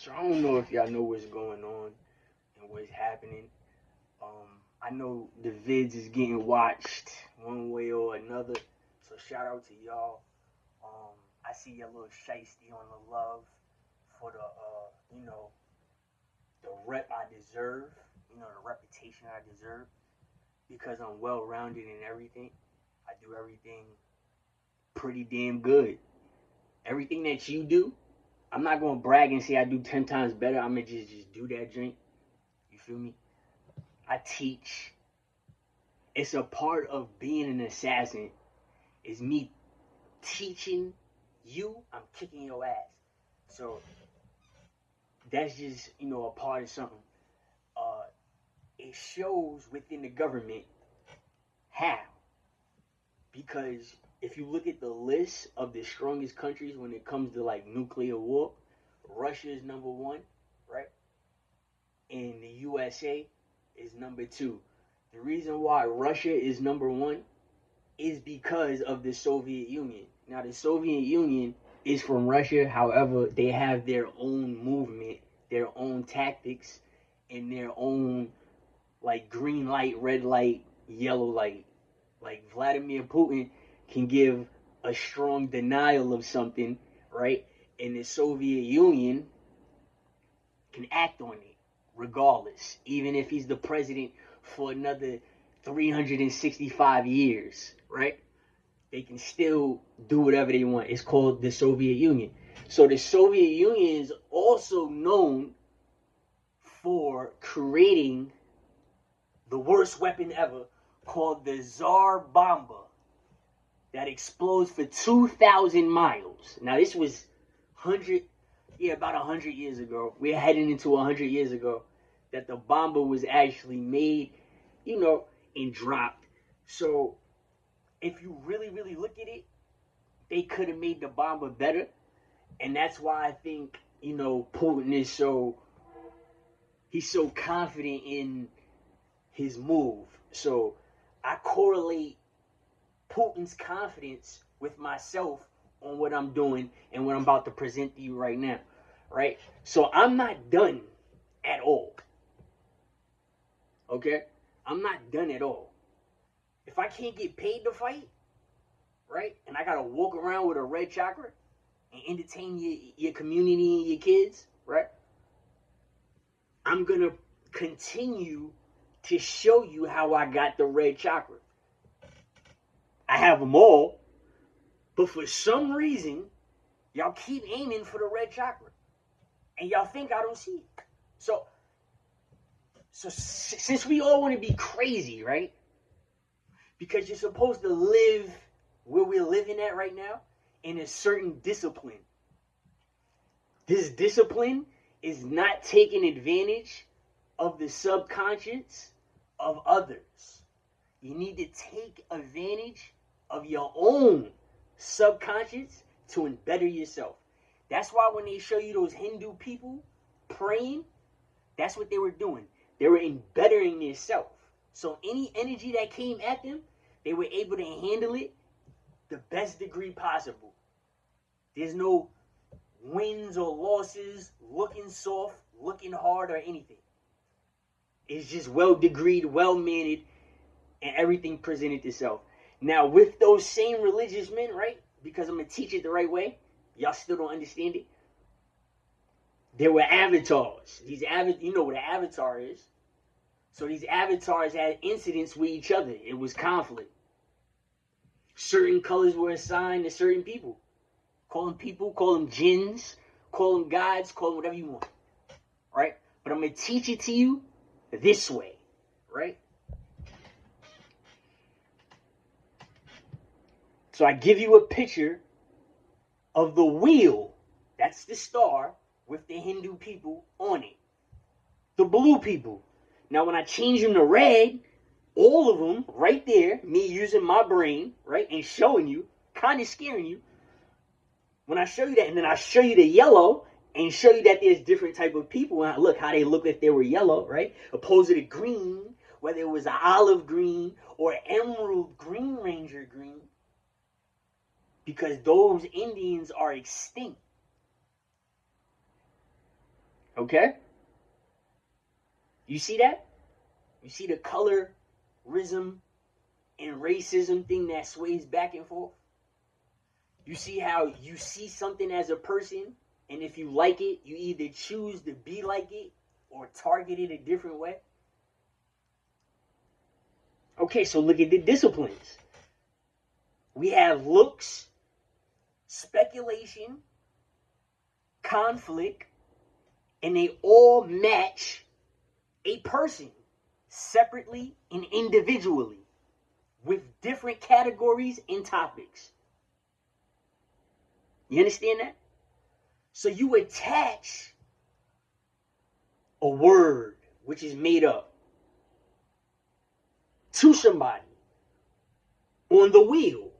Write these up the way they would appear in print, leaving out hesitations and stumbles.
So I don't know if y'all know what's going on and what's happening. I know the vids is getting watched one way or another. So shout out to y'all. I see your little shiesty on the love for the the rep I deserve, the reputation I deserve because I'm well rounded in everything. I do everything pretty damn good. Everything that you do, I'm not gonna brag and say I do 10 times better. I'm gonna just do that drink. You feel me? I teach. It's a part of being an assassin. Is me teaching you. I'm kicking your ass. So that's just a part of something. Uh, it shows within the government how, because if you look at the list of the strongest countries when it comes to like nuclear war, Russia is number one, right? And the USA is number two. The reason why Russia is number one is because of the Soviet Union. Now, the Soviet Union is from Russia. However, they have their own movement, their own tactics, and their own like green light, red light, yellow light. Like Vladimir Putin can give a strong denial of something, right? And the Soviet Union can act on it regardless, even if he's the president for another 365 years, right? They can still do whatever they want. It's called the Soviet Union. So the Soviet Union is also known for creating the worst weapon ever called the Tsar Bomba that explodes for 2,000 miles. Now this was 100, about 100 years ago. We're heading into 100 years ago that the bomba was actually made, and dropped. So if you really, really look at it, they could have made the bomba better. And that's why I think, Putin is he's so confident in his move. So I correlate Putin's confidence with myself on what I'm doing and what I'm about to present to you right now, right? So I'm not done at all, okay? I'm not done at all. If I can't get paid to fight, right, and I gotta walk around with a red chakra and entertain your community and your kids, right, I'm gonna continue to show you how I got the red chakra. I have them all, but for some reason, y'all keep aiming for the red chakra. And y'all think I don't see it. So since we all want to be crazy, right? Because you're supposed to live where we're living at right now in a certain discipline. This discipline is not taking advantage of the subconscious of others. You need to take advantage of your own subconscious to better yourself. That's why when they show you those Hindu people praying, that's what they were doing. They were bettering themselves. So any energy that came at them, they were able to handle it the best degree possible. There's no wins or losses, looking soft, looking hard, or anything. It's just well degreed, well mannered, and everything presented itself. Now, with those same religious men, right? Because I'm going to teach it the right way. Y'all still don't understand it. There were avatars. You know what an avatar is. So these avatars had incidents with each other. It was conflict. Certain colors were assigned to certain people. Call them jinns, call them gods, call them whatever you want. Right? But I'm going to teach it to you this way. Right? So I give you a picture of the wheel. That's the star with the Hindu people on it. The blue people. Now when I change them to red, all of them right there, me using my brain, right, and showing you, kind of scaring you. When I show you that, and then I show you the yellow and show you that there's different type of people, and I look how they look if they were yellow, right, opposed to the green, whether it was an olive green or emerald green ranger green, because those Indians are extinct. Okay? You see that? You see the colorism and racism thing that sways back and forth? You see how you see something as a person, and if you like it, you either choose to be like it or target it a different way? Okay, so look at the disciplines. We have looks, speculation, conflict, and they all match a person separately and individually with different categories and topics. You understand that? So you attach a word which is made up to somebody on the wheel,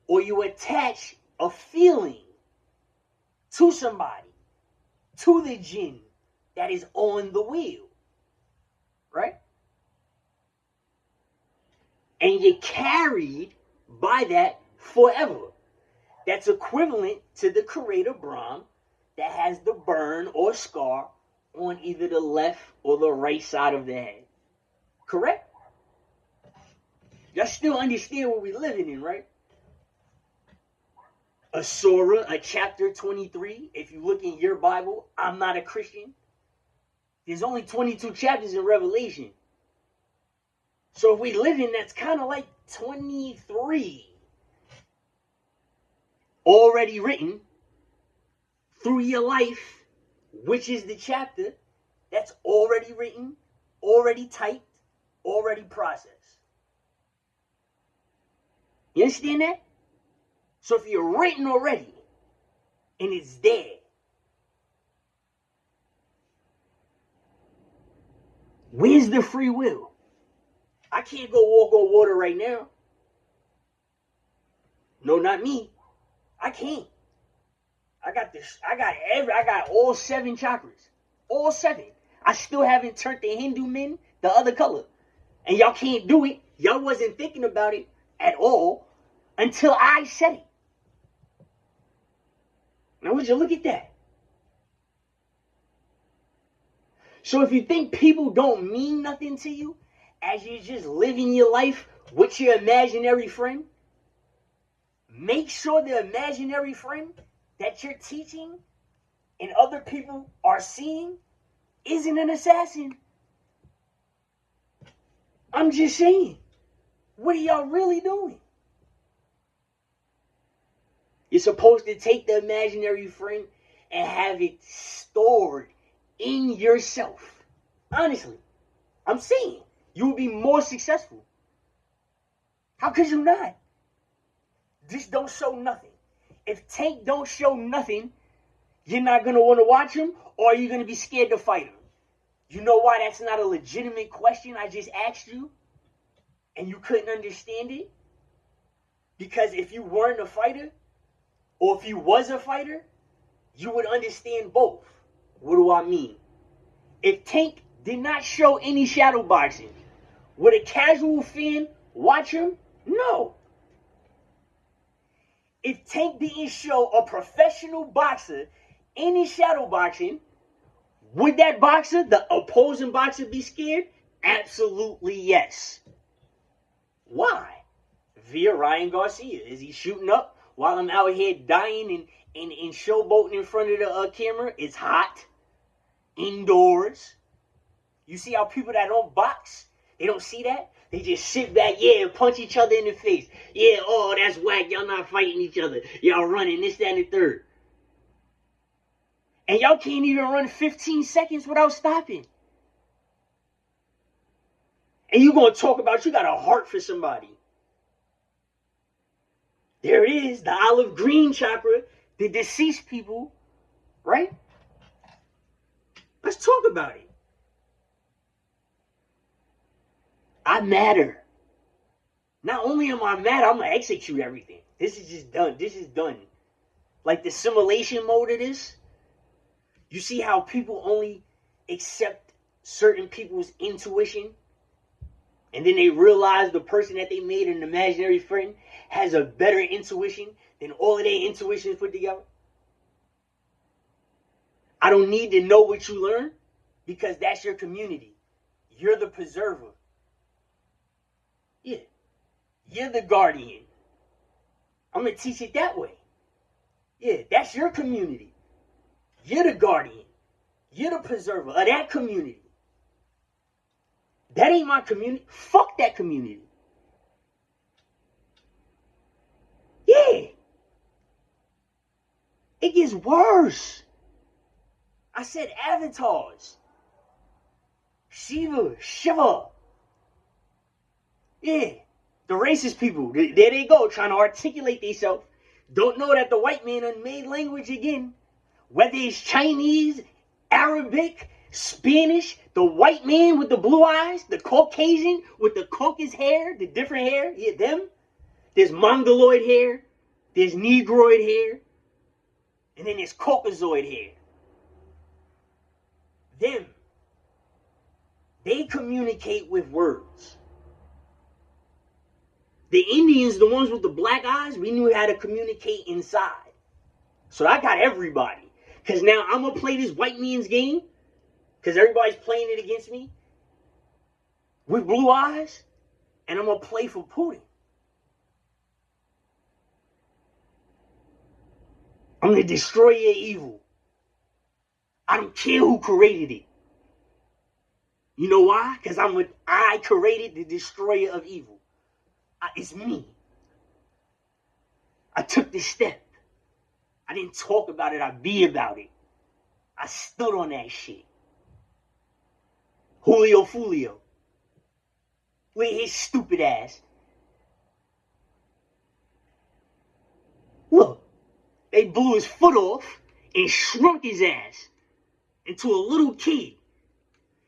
or you attach a feeling to somebody, to the jinn that is on the wheel, right? And you're carried by that forever. That's equivalent to the creator Brahm that has the burn or scar on either the left or the right side of the head. Correct? Y'all still understand what we're living in, right? A surah, a chapter 23. If you look in your Bible, I'm not a Christian. There's only 22 chapters in Revelation. So if we live in, that's kind of like 23 already written through your life, which is the chapter that's already written, already typed, already processed. You understand that? So if you're written already and it's there, where's the free will? I can't go walk on water right now. No, not me. I can't. I got all 7 chakras. All 7. I still haven't turned the Hindu men the other color. And y'all can't do it. Y'all wasn't thinking about it at all until I said it. Now would you look at that? So if you think people don't mean nothing to you as you're just living your life with your imaginary friend, make sure the imaginary friend that you're teaching and other people are seeing isn't an assassin. I'm just saying, what are y'all really doing? You're supposed to take the imaginary friend and have it stored in yourself. Honestly, I'm saying you will be more successful. How could you not? This don't show nothing. If Tank don't show nothing, you're not going to want to watch him, or are you going to be scared to fight him? You know why that's not a legitimate question I just asked you? And you couldn't understand it? Because if you weren't a fighter, or if you was a fighter, you would understand both. What do I mean? If Tank did not show any shadow boxing, would a casual fan watch him? No. If Tank didn't show a professional boxer any shadow boxing, would that boxer, the opposing boxer, be scared? Absolutely yes. Why? Via Ryan Garcia. Is he shooting up while I'm out here dying and showboating in front of the camera? It's hot. Indoors. You see how people that don't box, they don't see that? They just sit back, and punch each other in the face. Yeah, oh, that's whack. Y'all not fighting each other. Y'all running this, that, and the third. And y'all can't even run 15 seconds without stopping. And you going to talk about you got a heart for somebody. There it is, the olive green chakra, the deceased people, right? Let's talk about it. I matter. Not only am I mad, I'm going to execute everything. This is just done. This is done. Like the simulation mode of this. You see how people only accept certain people's intuition? And then they realize the person that they made an imaginary friend has a better intuition than all of their intuitions put together. I don't need to know what you learn because that's your community. You're the preserver. Yeah. You're the guardian. I'm going to teach it that way. Yeah, that's your community. You're the guardian. You're the preserver of that community. That ain't my community. Fuck that community. Yeah. It gets worse. I said avatars. Shiva. Yeah. The racist people. There they go, trying to articulate themselves. Don't know that the white man done made language again. Whether it's Chinese, Arabic, Spanish, the white man with the blue eyes, the Caucasian with the Caucasus hair, the different hair, yeah, them. There's Mongoloid hair, there's Negroid hair, and then there's Caucasoid hair. Them. They communicate with words. The Indians, the ones with the black eyes, we knew how to communicate inside. So I got everybody. Because now I'm going to play this white man's game. Because everybody's playing it against me. With blue eyes. And I'm going to play for Putin. I'm going to destroy your evil. I don't care who created it. You know why? Because I created the destroyer of evil. It's me. I took this step. I didn't talk about it. I be about it. I stood on that shit. Julio Fulio. With his stupid ass. Look. They blew his foot off and shrunk his ass into a little kid.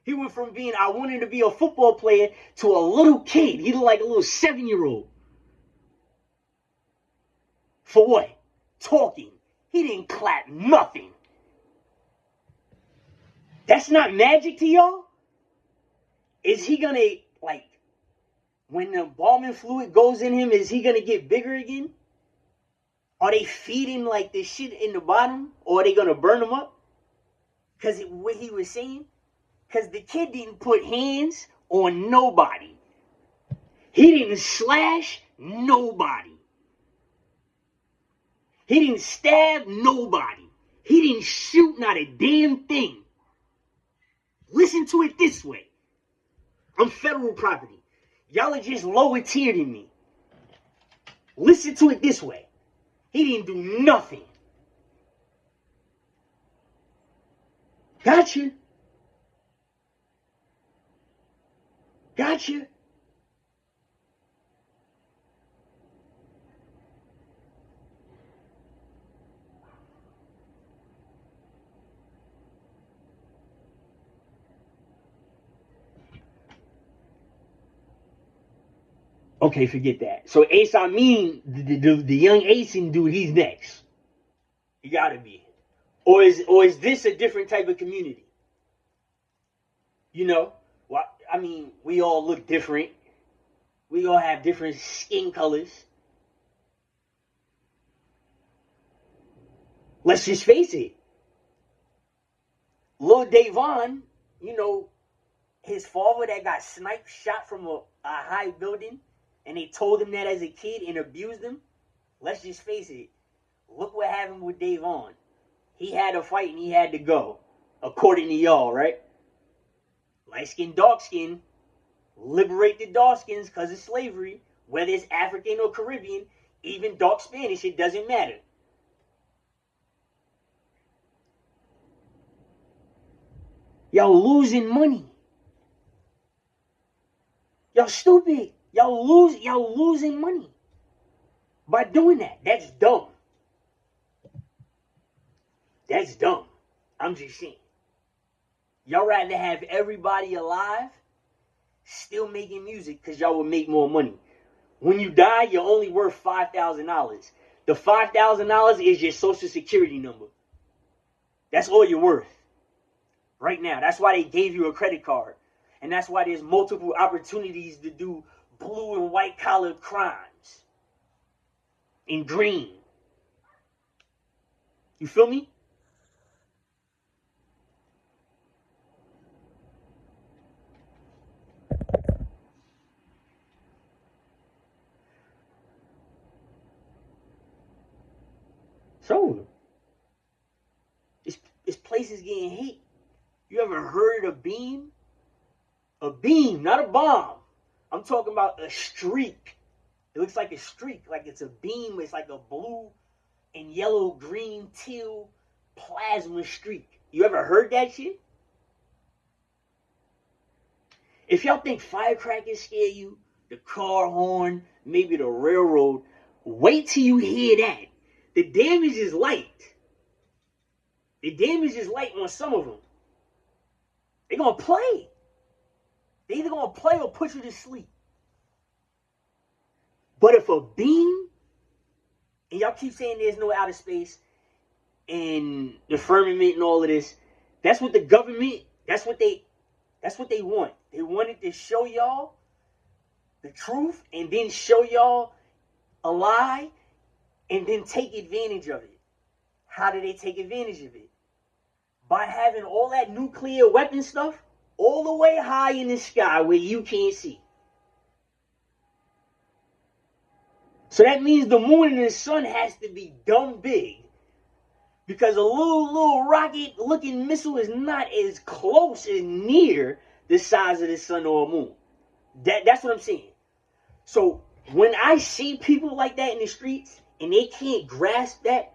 He went from being, I wanted to be a football player, to a little kid. He looked like a little 7-year-old. For what? Talking. He didn't clap nothing. That's not magic to y'all? Is he going to, like, when the embalming fluid goes in him, is he going to get bigger again? Are they feeding, like, this shit in the bottom? Or are they going to burn him up? Because what he was saying? Because the kid didn't put hands on nobody. He didn't slash nobody. He didn't stab nobody. He didn't shoot not a damn thing. Listen to it this way. I'm federal property. Y'all are just lower tier than me. Listen to it this way. He didn't do nothing. Gotcha. Gotcha. Okay, forget that. So Ace Amin, the young Asian dude, he's next. He gotta be. Or is this a different type of community? You know? Well, I mean, we all look different. We all have different skin colors. Let's just face it. Lil Davon, you know, his father that got sniped, shot from a high building, and they told him that as a kid and abused him. Let's just face it. Look what happened with Davon. He had a fight and he had to go. According to y'all, right? Light skin, dark skin. Liberate the dark skins because of slavery. Whether it's African or Caribbean. Even dark Spanish, it doesn't matter. Y'all losing money. Y'all stupid. Y'all losing money by doing that. That's dumb. That's dumb. I'm just saying. Y'all rather have everybody alive still making music because y'all would make more money. When you die, you're only worth $5,000. The $5,000 is your social security number. That's all you're worth. Right now. That's why they gave you a credit card. And that's why there's multiple opportunities to do blue and white collar crimes. In green. You feel me? So this place is getting hit. You ever heard of a beam? A beam, not a bomb. I'm talking about a streak. It looks like a streak, like it's a beam. It's like a blue and yellow, green, teal plasma streak. You ever heard that shit? If y'all think firecrackers scare you, the car horn, maybe the railroad, wait till you hear that. The damage is light. The damage is light on some of them. They're going to play. They're either going to play or put you to sleep. But if a beam, and y'all keep saying there's no outer space and the firmament and all of this, that's what the government, that's what they want. They wanted to show y'all the truth and then show y'all a lie and then take advantage of it. How do they take advantage of it? By having all that nuclear weapon stuff all the way high in the sky where you can't see. So that means the moon and the sun has to be dumb big, because a little rocket looking missile is not as close as near the size of the sun or moon. That's what I'm saying. So when I see people like that in the streets and they can't grasp that,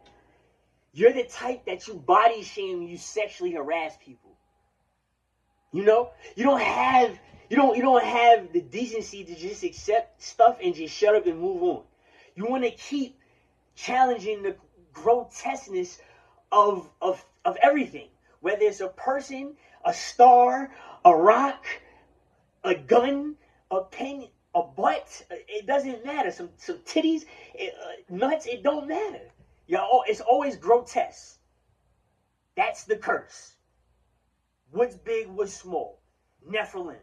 you're the type that you body shame, you sexually harass people. You know? You don't have the decency to just accept stuff and just shut up and move on. You want to keep challenging the grotesqueness of everything. Whether it's a person, a star, a rock, a gun, a pen, a butt, it doesn't matter. Some titties, nuts, it don't matter. It's always grotesque. That's the curse. What's big, what's small. Nephilim.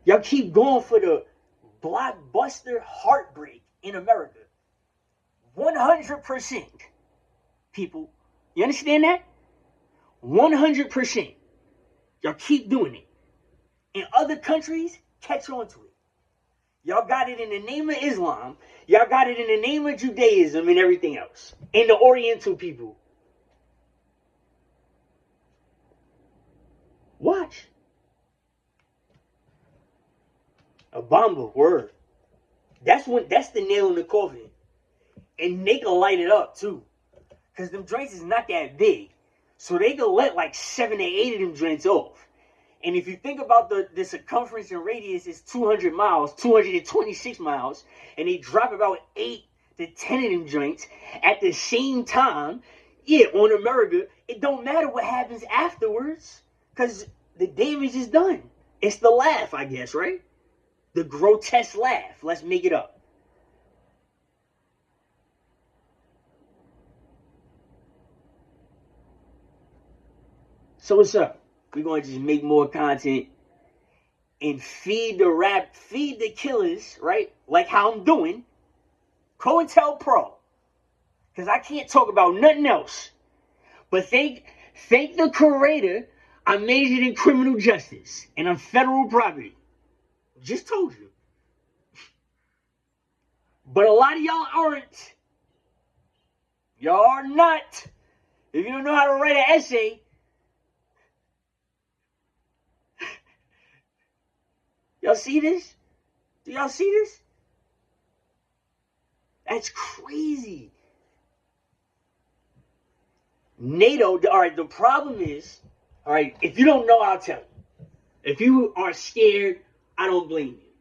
Y'all keep going for the blockbuster heartbreak in America. 100%. People. You understand that? 100%. Y'all keep doing it. In other countries, catch on to it. Y'all got it in the name of Islam. Y'all got it in the name of Judaism and everything else. And the Oriental people. Watch. A bomber, word. That's the nail in the coffin. And they can light it up too. Because them joints is not that big. So they can let like 7 or 8 of them joints off. And if you think about the circumference and radius is 200 miles, 226 miles, and they drop about 8 to 10 of them joints at the same time, yeah, on America, it don't matter what happens afterwards. Because the damage is done. It's the laugh, I guess, right? The grotesque laugh. Let's make it up. So what's up? We're going to just make more content and feed the killers, right? Like how I'm doing. COINTELPRO. Because I can't talk about nothing else. But thank the creator, I majored in criminal justice and on federal property. Just told you. But a lot of y'all aren't. Y'all are not. If you don't know how to write an essay, y'all see this? Do y'all see this? That's crazy. NATO, all right, the problem is, all right, if you don't know, I'll tell you. If you are scared, I don't blame you.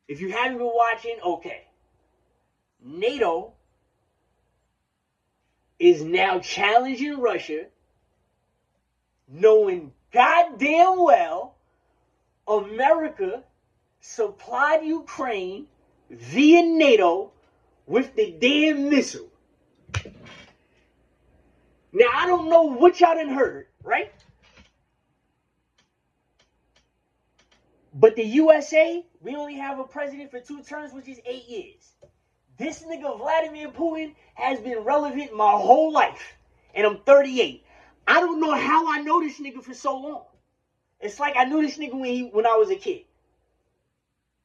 If you haven't been watching, okay. NATO is now challenging Russia, knowing goddamn well America supplied Ukraine via NATO with the damn missile. Now, I don't know what y'all done heard, right? But the USA, we only have a president for 2 terms, which is 8 years. This nigga Vladimir Putin has been relevant my whole life. And I'm 38. I don't know how I know this nigga for so long. It's like I knew this nigga when I was a kid.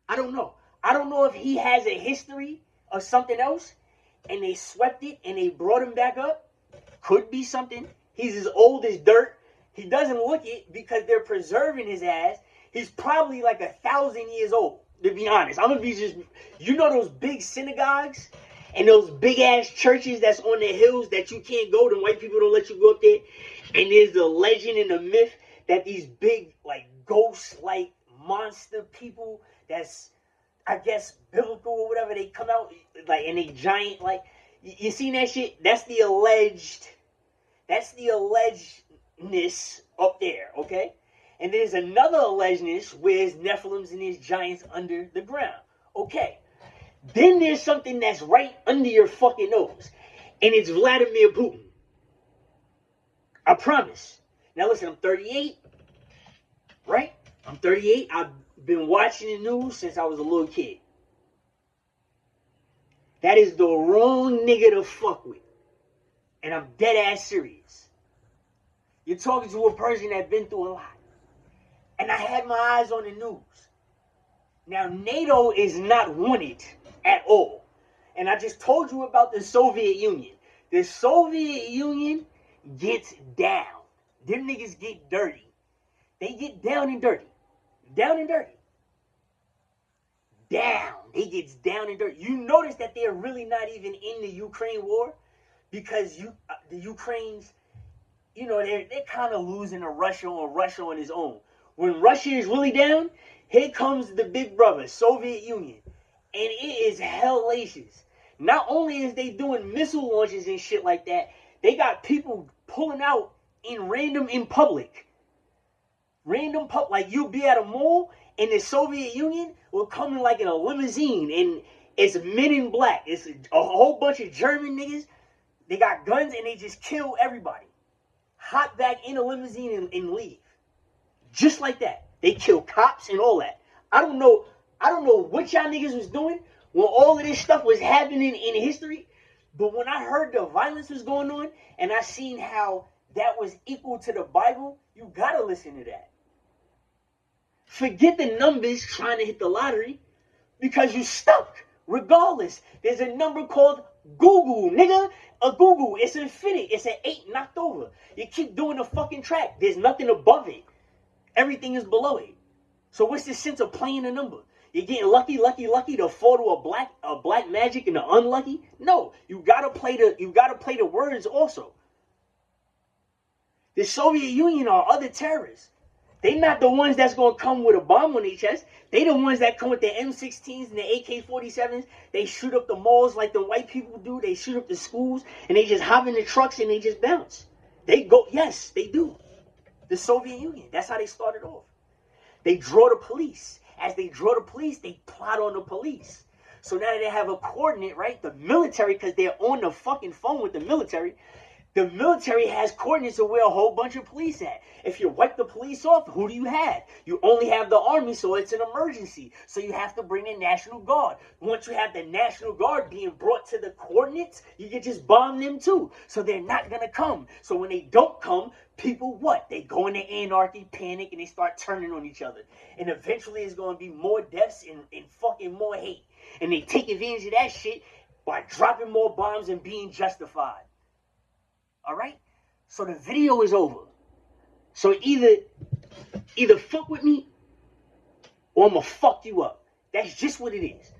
I don't know. I don't know if he has a history of something else, and they swept it and they brought him back up. Could be something. He's as old as dirt. He doesn't look it because they're preserving his ass. He's probably like 1,000 years old, to be honest. I'm gonna be just, you know, those big synagogues and those big ass churches that's on the hills that you can't go to. White people don't let you go up there. And there's the legend and the myth that these big, like, ghosts, like, monster people that's, I guess, biblical or whatever, they come out, like, and they giant, like, you seen that shit? That's the allegedness up there, okay? And there's another allegedness where there's Nephilims and there's giants under the ground, okay? Then there's something that's right under your fucking nose, and it's Vladimir Putin. I promise. Now listen, I'm 38, right? I'm 38. I've been watching the news since I was a little kid. That is the wrong nigga to fuck with. And I'm dead ass serious. You're talking to a person that's been through a lot. And I had my eyes on the news. Now, NATO is not wanted at all. And I just told you about the Soviet Union. The Soviet Union gets down. Them niggas get dirty. They get down and dirty. Down and dirty. Down. They gets down and dirty. You notice that they're really not even in the Ukraine war because the Ukrainians, you know, they're kind of losing to Russia on his own. When Russia is really down, here comes the big brother, Soviet Union. And it is hellacious. Not only is they doing missile launches and shit like that, they got people pulling out in public. Like you'll be at a mall and the Soviet Union will come in like in a limousine and it's men in black. It's a whole bunch of German niggas. They got guns and they just kill everybody. Hop back in a limousine and leave. Just like that. They kill cops and all that. I don't know what y'all niggas was doing when all of this stuff was happening in history. But when I heard the violence was going on and I seen how that was equal to the Bible, you gotta listen to that. Forget the numbers trying to hit the lottery because you stuck. Regardless, there's a number called Google, nigga. A Google. It's infinite. It's an 8 knocked over. You keep doing the fucking track. There's nothing above it. Everything is below it. So what's the sense of playing a number? You're getting lucky to fall to a black magic and the unlucky? No, you gotta play the words also. The Soviet Union are other terrorists. They not the ones that's gonna come with a bomb on their chest. They the ones that come with the M16s and the AK-47s. They shoot up the malls like the white people do. They shoot up the schools and they just hop in the trucks and they just bounce. Yes, they do. The Soviet Union, that's how they started off. They draw the police. As they draw the police, they plot on the police. So now that they have a coordinate, right? The military, because they're on the fucking phone with the military has coordinates of where a whole bunch of police at. If you wipe the police off, who do you have? You only have the army, so it's an emergency. So you have to bring the National Guard. Once you have the National Guard being brought to the coordinates, you can just bomb them too. So they're not going to come. So when they don't come, people what? They go into anarchy, panic, and they start turning on each other. And eventually it's going to be more deaths and fucking more hate. And they take advantage of that shit by dropping more bombs and being justified. Alright? So the video is over. So either fuck with me or I'm gonna fuck you up. That's just what it is.